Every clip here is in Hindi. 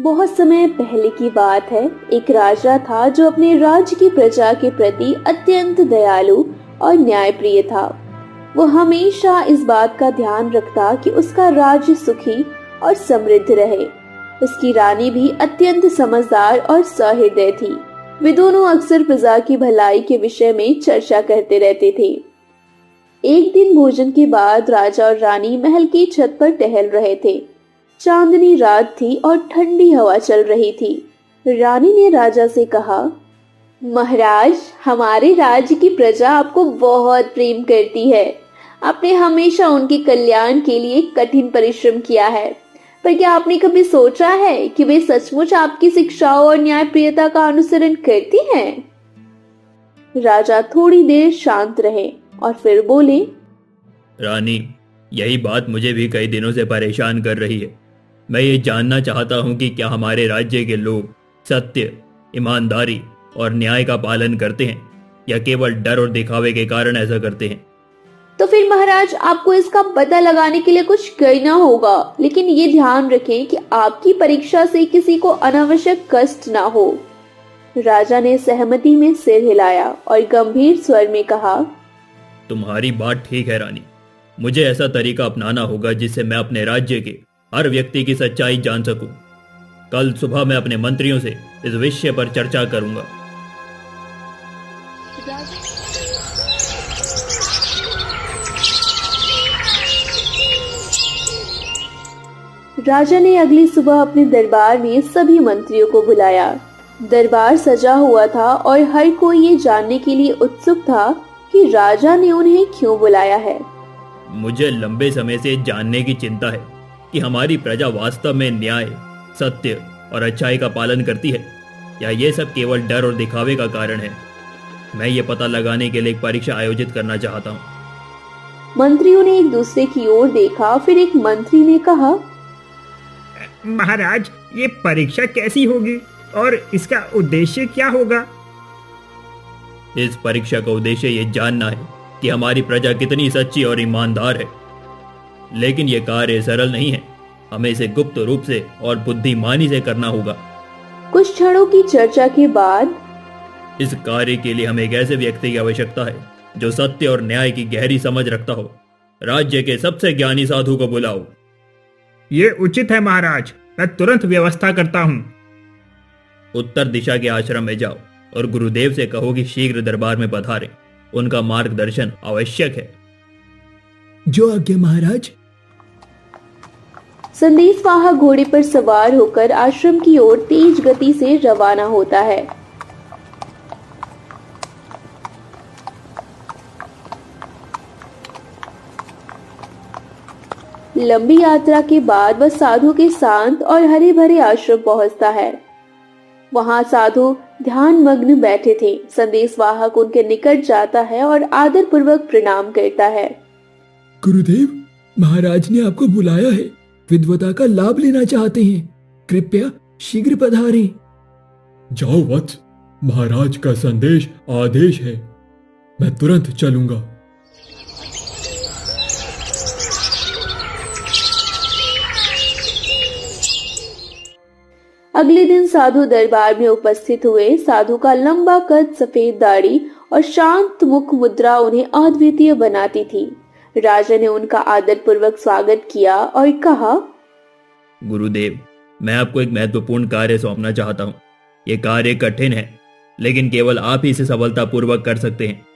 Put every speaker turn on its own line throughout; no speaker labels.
बहुत समय पहले की बात है। एक राजा था जो अपने राज्य की प्रजा के प्रति अत्यंत दयालु और न्यायप्रिय था। वो हमेशा इस बात का ध्यान रखता कि उसका राज्य सुखी और समृद्ध रहे। उसकी रानी भी अत्यंत समझदार और सहृदय थी। वे दोनों अक्सर प्रजा की भलाई के विषय में चर्चा करते रहते थे। एक दिन भोजन के बाद राजा और रानी महल की छत पर टहल रहे थे। चांदनी रात थी और ठंडी हवा चल रही थी। रानी ने राजा से कहा, महाराज, हमारे राज्य की प्रजा आपको बहुत प्रेम करती है। आपने हमेशा उनके कल्याण के लिए कठिन परिश्रम किया है, पर क्या आपने कभी सोचा है कि वे सचमुच आपकी शिक्षाओं और न्यायप्रियता का अनुसरण करती हैं? राजा थोड़ी देर शांत रहे और फिर बोले,
रानी, यही बात मुझे भी कई दिनों से परेशान कर रही है। मैं ये जानना चाहता हूँ कि क्या हमारे राज्य के लोग सत्य, ईमानदारी और न्याय का पालन करते हैं या केवल डर और दिखावे के कारण ऐसा करते हैं।
तो फिर महाराज, आपको इसका पता लगाने के लिए कुछ करना होगा, लेकिन ये ध्यान रखें कि आपकी परीक्षा से किसी को अनावश्यक कष्ट ना हो। राजा ने सहमति में सिर हिलाया और गंभीर स्वर में कहा,
तुम्हारी बात ठीक है रानी। मुझे ऐसा तरीका अपनाना होगा जिससे मैं अपने राज्य के हर व्यक्ति की सच्चाई जान सकूं। कल सुबह मैं अपने मंत्रियों से इस विषय पर चर्चा करूंगा।
राजा ने अगली सुबह अपने दरबार में सभी मंत्रियों को बुलाया। दरबार सजा हुआ था और हर कोई ये जानने के लिए उत्सुक था कि राजा ने उन्हें क्यों बुलाया है।
मुझे लंबे समय से जानने की चिंता है कि हमारी प्रजा वास्तव में न्याय, सत्य और अच्छाई का पालन करती है या ये सब केवल डर और दिखावे का कारण है। मैं ये पता लगाने के लिए एक परीक्षा आयोजित करना चाहता हूँ।
मंत्रियों ने एक दूसरे की ओर देखा। फिर एक मंत्री ने कहा,
महाराज, ये परीक्षा कैसी होगी और इसका उद्देश्य क्या होगा?
इस परीक्षा का उद्देश्य ये जानना है कि हमारी प्रजा कितनी सच्ची और ईमानदार है। लेकिन यह कार्य सरल नहीं है। हमें इसे गुप्त रूप से और बुद्धिमानी से करना होगा।
कुछ क्षणों की चर्चा के बाद,
इस कार्य के लिए हमें एक ऐसे व्यक्ति की आवश्यकता है जो सत्य और न्याय की गहरी समझ रखता हो। राज्य के सबसे ज्ञानी साधु को बुलाओ।
ये उचित है महाराज, मैं तुरंत व्यवस्था करता हूँ।
उत्तर दिशा के आश्रम में जाओ और गुरुदेव से कहो कि शीघ्र दरबार में पधारें। उनका मार्गदर्शन आवश्यक है।
जो आज्ञा महाराज।
संदेशवाहक घोड़े पर सवार होकर आश्रम की ओर तेज गति से रवाना होता है। लंबी यात्रा के बाद वह साधु के शांत और हरे भरे आश्रम पहुंचता है। वहां साधु ध्यान मग्न बैठे थे। संदेशवाहक उनके निकट जाता है और आदर पूर्वक प्रणाम करता है।
गुरुदेव, महाराज ने आपको बुलाया है। विद्वता का लाभ लेना चाहते हैं। कृपया शीघ्र पधारें।
जाओ वत्स, महाराज का संदेश आदेश है। मैं तुरंत चलूंगा।
अगले दिन साधु दरबार में उपस्थित हुए। साधु का लंबा कद, सफेद दाढ़ी और शांत मुख मुद्रा उन्हें अद्वितीय बनाती थी। राजा ने उनका आदर पूर्वक स्वागत किया और कहा,
गुरुदेव, मैं आपको एक महत्वपूर्ण कार्य सौंपना चाहता हूँ। ये कार्य कठिन है, लेकिन केवल आप ही इसे सफलतापूर्वक कर सकते हैं।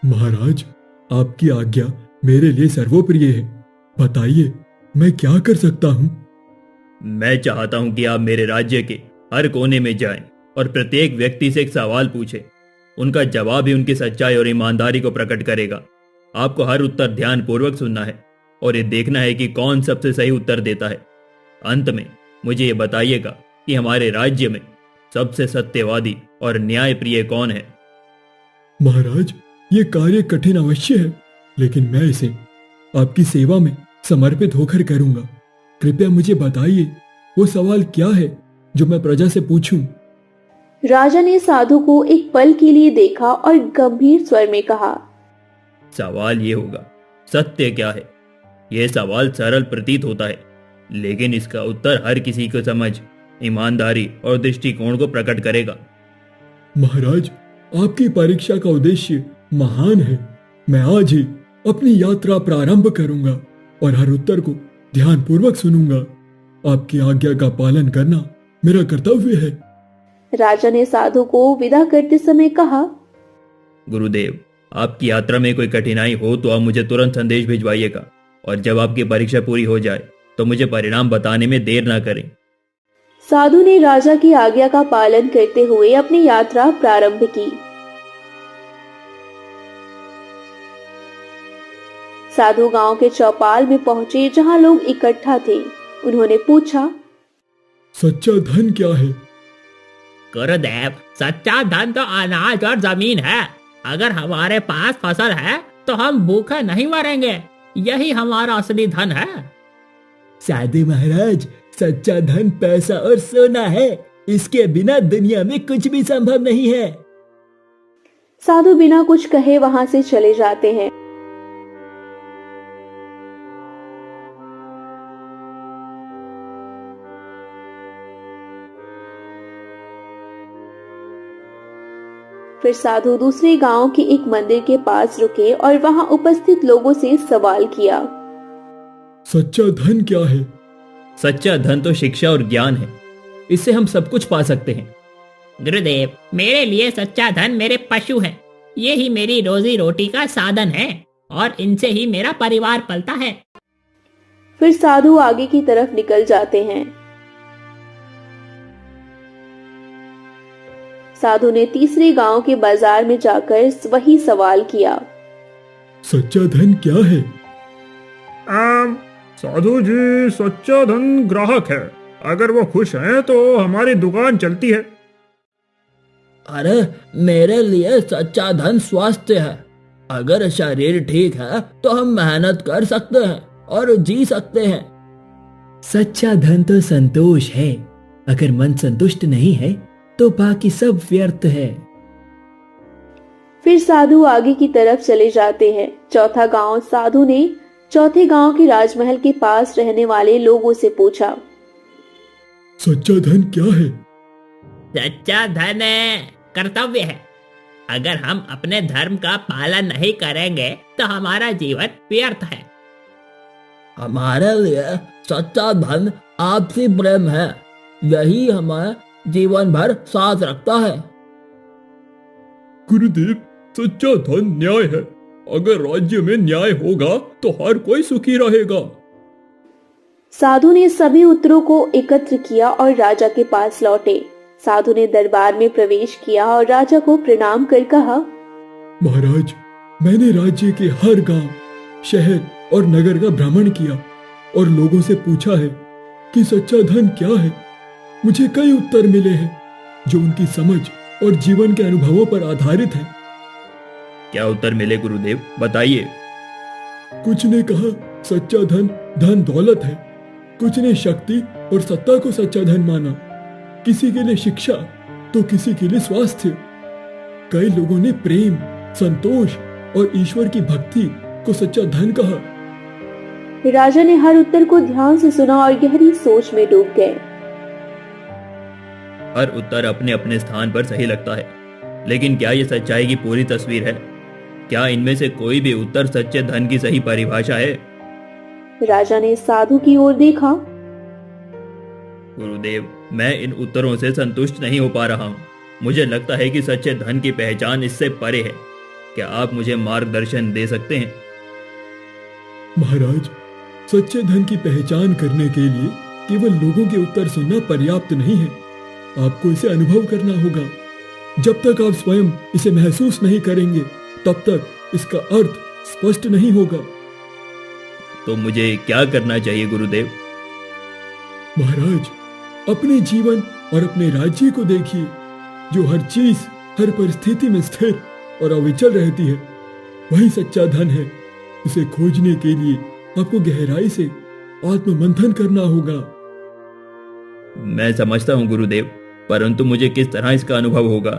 महाराज, आपकी आज्ञा मेरे लिए सर्वोप्रिय है। बताइए, मैं क्या कर सकता हूँ?
मैं चाहता हूं कि आप मेरे राज्य के हर कोने में जाएं और प्रत्येक व्यक्ति से एक सवाल पूछें। उनका जवाब ही उनकी सच्चाई और ईमानदारी को प्रकट करेगा। आपको हर उत्तर ध्यान पूर्वक सुनना है और ये देखना है कि कौन सबसे सही उत्तर देता है। अंत में मुझे ये बताइएगा कि हमारे राज्य में सबसे सत्यवादी और न्यायप्रिय कौन है।
महाराज, ये कार्य कठिन अवश्य है, लेकिन मैं इसे आपकी सेवा में समर्पित होकर करूंगा। कृपया मुझे बताइए, वो सवाल क्या है जो मैं प्रजा से पूछूं?
राजा ने साधु को एक पल के लिए देखा और गंभीर स्वर में कहा,
सवाल ये होगा, सत्य क्या है? यह सवाल सरल प्रतीत होता है, लेकिन इसका उत्तर हर किसी को समझ ईमानदारी और दृष्टिकोण को प्रकट करेगा।
महाराज, आपकी परीक्षा का उद्देश्य महान है। मैं आज ही अपनी यात्रा प्रारंभ करूंगा और हर उत्तर को ध्यानपूर्वक सुनूंगा। आपकी आज्ञा का पालन करना मेरा कर्तव्य है।
राजा ने साधु को विदा करते समय कहा,
गुरुदेव, आपकी यात्रा में कोई कठिनाई हो तो आप मुझे तुरंत संदेश भिजवाइएगा, और जब आपकी परीक्षा पूरी हो जाए तो मुझे परिणाम बताने में देर ना करें।
साधु ने राजा की आज्ञा का पालन करते हुए अपनी यात्रा प्रारंभ की। साधु गांव के चौपाल में पहुंचे जहां लोग इकट्ठा थे। उन्होंने पूछा,
सच्चा धन क्या है?
गुरुदेव, सच्चा धन तो अनाज और जमीन है। अगर हमारे पास फसल है तो हम भूखे नहीं मरेंगे। यही हमारा असली धन है।
साधु महाराज, सच्चा धन पैसा और सोना है। इसके बिना दुनिया में कुछ भी संभव नहीं है।
साधु बिना कुछ कहे वहां से चले जाते हैं। फिर साधु दूसरे गांव के एक मंदिर के पास रुके और वहां उपस्थित लोगों से सवाल किया,
सच्चा धन क्या है?
सच्चा धन तो शिक्षा और ज्ञान है। इससे हम सब कुछ पा सकते हैं।
गुरुदेव, मेरे लिए सच्चा धन मेरे पशु हैं। ये ही मेरी रोजी रोटी का साधन है और इनसे ही मेरा परिवार पलता है।
फिर साधु आगे की तरफ निकल जाते हैं। साधु ने तीसरे गांव के बाजार में जाकर वही सवाल किया,
सच्चा धन क्या है?
साधु जी, सच्चा धन ग्राहक है। अगर वो खुश हैं तो हमारी दुकान चलती है।
अरे, मेरे लिए सच्चा धन स्वास्थ्य है। अगर शरीर ठीक है तो हम मेहनत कर सकते हैं और जी सकते हैं। सच्चा धन तो संतोष है। अगर मन संतुष्ट नहीं है तो बाकी सब व्यर्थ है।
फिर साधु आगे की तरफ चले जाते हैं। चौथा गांव साधु ने चौथे गांव के राजमहल के पास रहने वाले लोगों से पूछा,
सच्चा धन क्या है?
सच्चा धन कर्तव्य है। अगर हम अपने धर्म का पालन नहीं करेंगे तो हमारा जीवन व्यर्थ है।
हमारे लिए सच्चा धन आपसी प्रेम है। यही हमें जीवन भर साथ रखता है।
गुरुदेव, सच्चा धन न्याय है। अगर राज्य में न्याय होगा तो हर कोई सुखी रहेगा।
साधु ने सभी उत्तरों को एकत्र किया और राजा के पास लौटे। साधु ने दरबार में प्रवेश किया और राजा को प्रणाम कर कहा,
महाराज, मैंने राज्य के हर गांव, शहर और नगर का भ्रमण किया और लोगों से पूछा है कि सच्चा धन क्या है। मुझे कई उत्तर मिले हैं जो उनकी समझ और जीवन के अनुभवों पर आधारित है।
क्या उत्तर मिले गुरुदेव, बताइए।
कुछ ने कहा सच्चा धन धन दौलत है। कुछ ने शक्ति और सत्ता को सच्चा धन माना। किसी के लिए शिक्षा तो किसी के लिए स्वास्थ्य। कई लोगों ने प्रेम, संतोष और ईश्वर की भक्ति को सच्चा धन कहा।
राजा ने हर उत्तर को ध्यान से सुना और गहरी सोच में डूब गए।
हर उत्तर अपने अपने स्थान पर सही लगता है, लेकिन क्या यह सच्चाई की पूरी तस्वीर है? क्या इनमें से कोई भी उत्तर सच्चे धन की सही परिभाषा है?
राजा ने साधु की ओर देखा।
गुरुदेव, मैं इन उत्तरों से संतुष्ट नहीं हो पा रहा हूँ। मुझे लगता है कि सच्चे धन की पहचान इससे परे है। क्या आप मुझे मार्गदर्शन दे सकते हैं?
महाराज, सच्चे धन की पहचान करने के लिए केवल लोगों के उत्तर सुनना पर्याप्त नहीं है। आपको इसे अनुभव करना होगा। जब तक आप स्वयं इसे महसूस नहीं करेंगे तब तक इसका अर्थ स्पष्ट नहीं होगा।
तो मुझे क्या करना चाहिए गुरुदेव?
महाराज, अपने जीवन और अपने राज्य को देखिए। जो हर चीज, हर परिस्थिति में स्थिर और अविचल रहती है, वही सच्चा धन है। इसे खोजने के लिए आपको गहराई से आत्ममंथन करना होगा।
मैं समझता हूँ गुरुदेव, परंतु मुझे किस तरह इसका अनुभव होगा?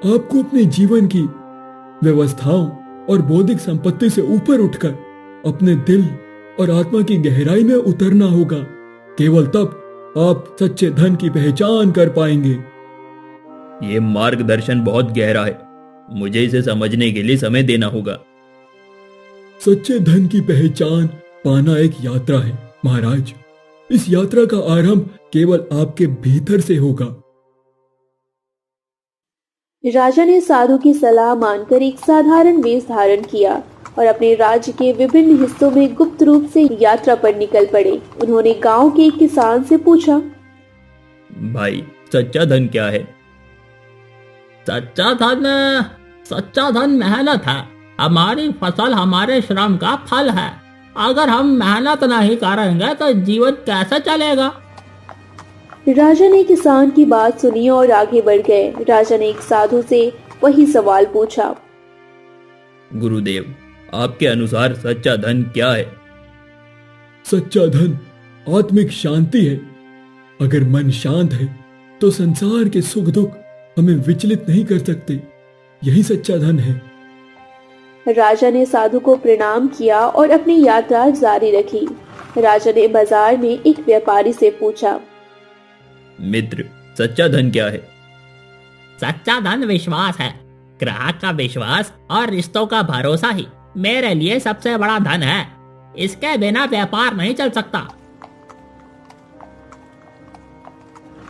आपको अपने जीवन की व्यवस्थाओं और बौद्धिक संपत्ति से ऊपर उठकर अपने दिल और आत्मा की गहराई में उतरना होगा। केवल तब आप सच्चे धन की पहचान कर पाएंगे।
ये मार्गदर्शन बहुत गहरा है, मुझे इसे समझने के लिए समय देना होगा।
सच्चे धन की पहचान पाना एक यात्रा है महाराज। इस यात्रा का आरंभ केवल आपके भीतर से होगा।
राजा ने साधु की सलाह मानकर एक साधारण वेश धारण किया और अपने राज्य के विभिन्न हिस्सों में गुप्त रूप से यात्रा पर निकल पड़े। उन्होंने गांव के एक किसान से पूछा,
भाई सच्चा धन क्या है?
सच्चा धन मेहनत है। हमारी फसल हमारे श्रम का फल है। अगर हम मेहनत नहीं करेंगे तो जीवन कैसे चलेगा?
राजा ने किसान की बात सुनी और आगे बढ़ गए। राजा ने एक साधु से वही सवाल पूछा,
गुरुदेव, आपके अनुसार सच्चा धन क्या है?
सच्चा धन आत्मिक शांति है। अगर मन शांत है तो संसार के सुख दुख हमें विचलित नहीं कर सकते। यही सच्चा धन है।
राजा ने साधु को प्रणाम किया और अपनी यात्रा जारी रखी। राजा ने बाजार में एक व्यापारी से पूछा,
मित्र, सच्चा धन क्या है?
सच्चा धन विश्वास है। ग्राहक का विश्वास और रिश्तों का भरोसा ही मेरे लिए सबसे बड़ा धन है। इसके बिना व्यापार नहीं चल सकता।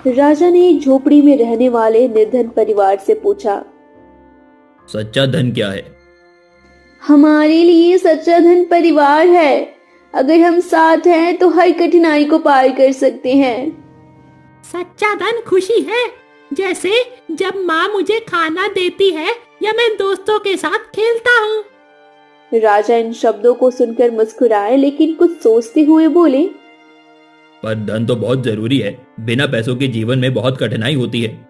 राजा ने एक झोपड़ी में रहने वाले निर्धन परिवार से पूछा,
सच्चा धन क्या है?
हमारे लिए सच्चा धन परिवार है। अगर हम साथ हैं तो हर कठिनाई को पार कर सकते हैं।
सच्चा धन खुशी है, जैसे जब माँ मुझे खाना देती है या मैं दोस्तों के साथ खेलता हूँ।
राजा इन शब्दों को सुनकर मुस्कुराए, लेकिन कुछ सोचते हुए बोले,
पर धन तो बहुत जरूरी है। बिना पैसों के जीवन में बहुत कठिनाई होती है।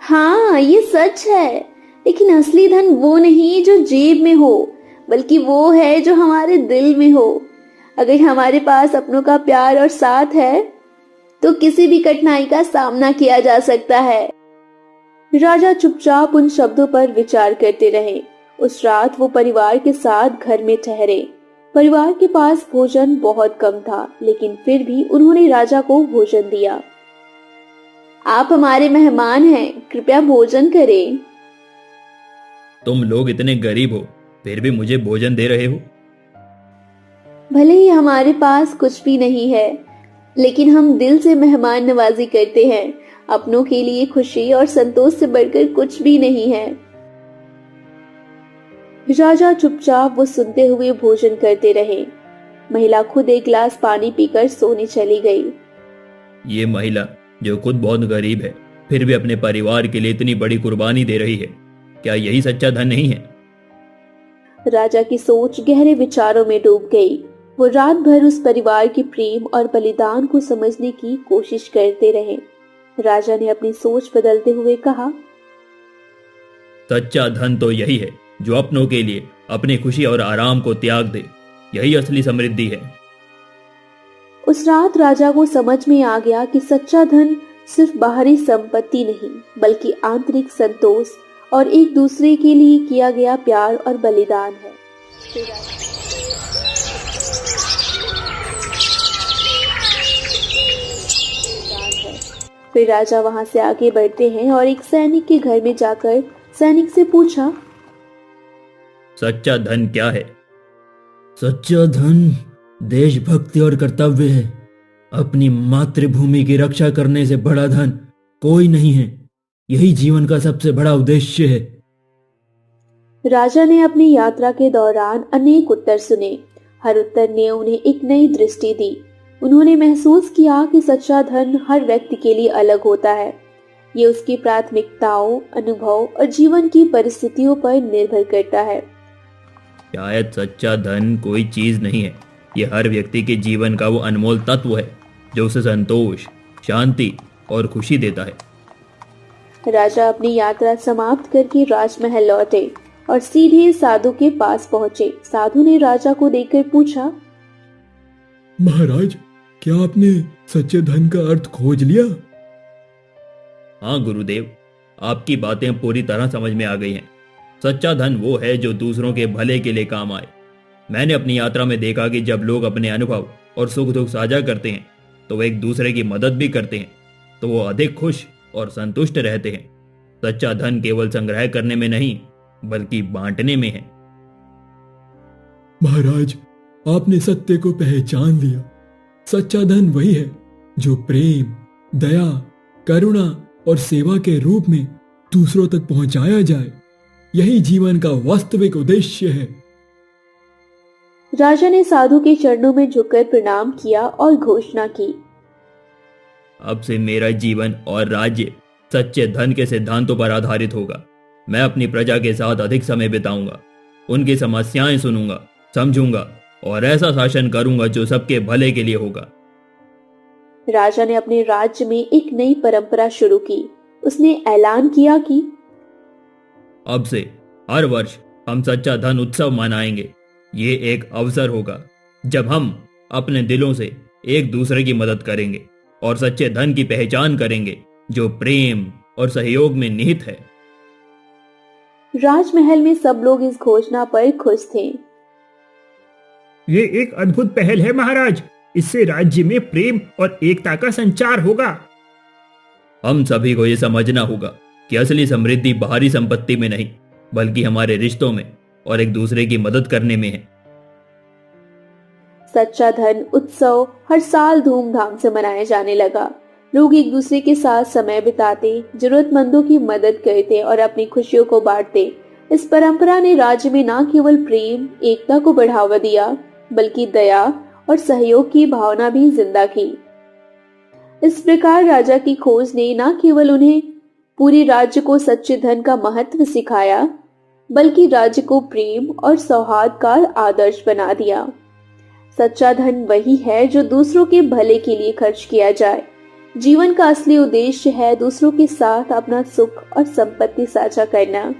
हाँ, ये सच है, लेकिन असली धन वो नहीं जो जेब में हो, बल्कि वो है जो हमारे दिल में हो। अगर हमारे पास अपनों का प्यार और साथ है तो किसी भी कठिनाई का सामना किया जा सकता है। राजा चुपचाप उन शब्दों पर विचार करते रहे। उस रात वो परिवार के साथ घर में ठहरे। परिवार के पास भोजन बहुत कम था, लेकिन फिर भी उन्होंने राजा को भोजन दिया। आप हमारे मेहमान हैं, कृपया भोजन करें।
तुम लोग इतने गरीब हो, फिर भी मुझे भोजन दे रहे हो।
भले ही हमारे पास कुछ भी नहीं है, लेकिन हम दिल से मेहमान नवाजी करते हैं। अपनों के लिए खुशी और संतोष से बढ़कर कुछ भी नहीं है। राजा चुपचाप वो सुनते हुए भोजन करते रहे। महिला खुद एक गिलास पानी पीकर सोने चली गई।
ये महिला जो खुद बहुत गरीब है, फिर भी अपने परिवार के लिए इतनी बड़ी कुर्बानी दे रही है, क्या यही सच्चा धन नहीं है?
राजा की सोच गहरे विचारों में डूब गई। वो रात भर उस परिवार के प्रेम और बलिदान को समझने की कोशिश करते रहे। राजा ने अपनी सोच बदलते हुए कहा,
सच्चा धन तो यही है जो अपनों के लिए अपनी खुशी और आराम को त्याग दे। यही असली समृद्धि है।
उस रात राजा को समझ में आ गया कि सच्चा धन सिर्फ बाहरी संपत्ति नहीं, बल्कि आंतरिक संतोष और एक दूसरे के लिए किया गया प्यार और बलिदान है। फिर राजा वहां से आगे बढ़ते हैं और एक सैनिक के घर में जाकर सैनिक से पूछा,
सच्चा धन क्या है?
सच्चा धन देशभक्ति और कर्तव्य है। अपनी मातृभूमि की रक्षा करने से बड़ा धन कोई नहीं है। यही जीवन का सबसे बड़ा उद्देश्य है।
राजा ने अपनी यात्रा के दौरान अनेक उत्तर सुने। हर उत्तर ने उन्हें एक नई दृष्टि दी। उन्होंने महसूस किया कि सच्चा धन हर व्यक्ति के लिए अलग होता है। ये उसकी प्राथमिकताओं, अनुभव और जीवन की परिस्थितियों पर निर्भर करता है।
शायद सच्चा धन कोई चीज नहीं है, ये हर व्यक्ति के जीवन का वो अनमोल तत्व है जो उसे संतोष, शांति और खुशी देता है।
राजा अपनी यात्रा समाप्त करके राजमहल लौटे और सीधे साधु के पास पहुंचे। साधु ने राजा को देखकर पूछा,
महाराज, क्या आपने सच्चे धन का अर्थ खोज लिया?
हाँ गुरुदेव, आपकी बातें पूरी तरह समझ में आ गई हैं। सच्चा धन वो है जो दूसरों के भले के लिए काम आए। मैंने अपनी यात्रा में देखा कि जब लोग अपने अनुभव और सुख दुख साझा करते हैं तो वो एक दूसरे की मदद भी करते हैं, तो वो अधिक खुश और संतुष्ट रहते हैं। सच्चा धन केवल संग्रह करने में नहीं, बल्कि बांटने में है।
महाराज, आपने सत्य को पहचान लिया। सच्चा धन वही है जो प्रेम, दया, करुणा और सेवा के रूप में दूसरों तक पहुंचाया जाए। यही जीवन का वास्तविक उद्देश्य है।
राजा ने साधु के चरणों में झुककर प्रणाम किया और घोषणा की,
अब से मेरा जीवन और राज्य सच्चे धन के सिद्धांतों पर आधारित होगा। मैं अपनी प्रजा के साथ अधिक समय बिताऊंगा, उनकी समस्याएं सुनूंगा, समझूंगा और ऐसा शासन करूंगा जो सबके भले के लिए होगा।
राजा ने अपने राज्य में एक नई परंपरा शुरू की। उसने ऐलान किया कि
अब से हर वर्ष हम सच्चा धन उत्सव मनाएंगे। ये एक अवसर होगा जब हम अपने दिलों से एक दूसरे की मदद करेंगे और सच्चे धन की पहचान करेंगे जो प्रेम और सहयोग में निहित है।
राजमहल में सब लोग इस घोषणा पर खुश थे।
ये एक अद्भुत पहल है महाराज। इससे राज्य में प्रेम और एकता का संचार होगा।
हम सभी को यह समझना होगा कि असली समृद्धि बाहरी संपत्ति में नहीं, बल्कि हमारे रिश्तों में और एक दूसरे की मदद करने में है।
सच्चा धन उत्सव हर साल धूमधाम से मनाया जाने लगा। लोग एक दूसरे के साथ समय बिताते, जरूरतमंदों की मदद करते और अपनी खुशियों को बांटते। इस परंपरा ने राज्य में न केवल प्रेम, एकता को बढ़ावा दिया, बल्कि दया और सहयोग की भावना भी जिंदा की। इस प्रकार राजा की खोज ने न केवल उन्हें पूरे राज्य को सच्चे धन का महत्व सिखाया, बल्कि राज्य को प्रेम और सौहार्द का आदर्श बना दिया। सच्चा धन वही है जो दूसरों के भले के लिए खर्च किया जाए। जीवन का असली उद्देश्य है दूसरों के साथ अपना सुख और संपत्ति साझा करना।